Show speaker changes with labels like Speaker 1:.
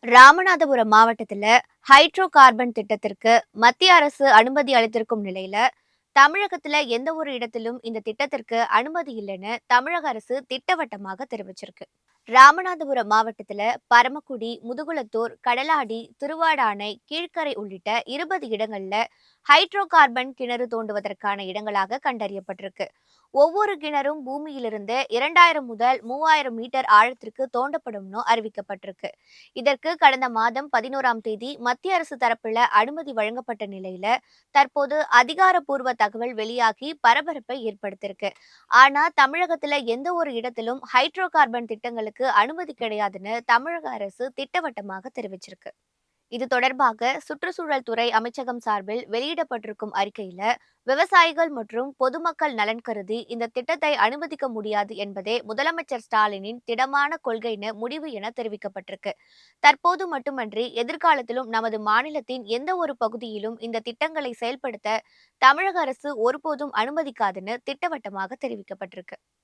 Speaker 1: ராமநாதபுரம் மாவட்டத்துல hydro carbon திட்டத்திற்கு மத்திய அரசு அனுமதி அளித்திருக்கும் நிலையில தமிழகத்துல எந்த ஒரு இடத்திலும் இந்த திட்டத்திற்கு அனுமதி இல்லைன்னு தமிழக அரசு திட்டவட்டமாக தெரிவிச்சிருக்கு. ராமநாதபுரம் மாவட்டத்துல பரமக்குடி, முதுகுளத்தூர், கடலாடி, திருவாடானை, கீழ்க்கரை உள்ளிட்ட 20 இடங்கள்ல ஹைட்ரோ கார்பன் கிணறு தோண்டுவதற்கான இடங்களாக கண்டறியப்பட்டிருக்கு. ஒவ்வொரு கிணறும் பூமியிலிருந்து 2000 முதல் 3000 மீட்டர் ஆழத்திற்கு தோண்டப்படும்னு அறிவிக்கப்பட்டிருக்கு. இதற்கு கடந்த மாதம் 11ஆம் தேதி மத்திய அரசு தரப்புல அனுமதி வழங்கப்பட்ட நிலையில தற்போது அதிகாரப்பூர்வ தகவல் வெளியாகி பரபரப்பை ஏற்படுத்தியிருக்கு. ஆனா தமிழகத்துல எந்த ஒரு இடத்திலும் ஹைட்ரோ கார்பன் திட்டங்களுக்கு அனுமதி கிடையாதுன்னு தமிழக அரசு திட்டவட்டமாக தெரிவிச்சிருக்கு. இது தொடர்பாக சுற்றுச்சூழல் துறை அமைச்சகம் சார்பில் வெளியிடப்பட்டிருக்கும் அறிக்கையில விவசாயிகள் மற்றும் பொதுமக்கள் நலன் கருதி இந்த திட்டத்தை அனுமதிக்க முடியாது என்பதே முதலமைச்சர் ஸ்டாலினின் திடமான கொள்கைன்னு முடிவு என தெரிவிக்கப்பட்டிருக்கு. தற்போது மட்டுமன்றி எதிர்காலத்திலும் நமது மாநிலத்தின் எந்த ஒரு பகுதியிலும் இந்த திட்டங்களை செயல்படுத்த தமிழக அரசு ஒருபோதும் அனுமதிக்காதுன்னு திட்டவட்டமாக தெரிவிக்கப்பட்டிருக்கு.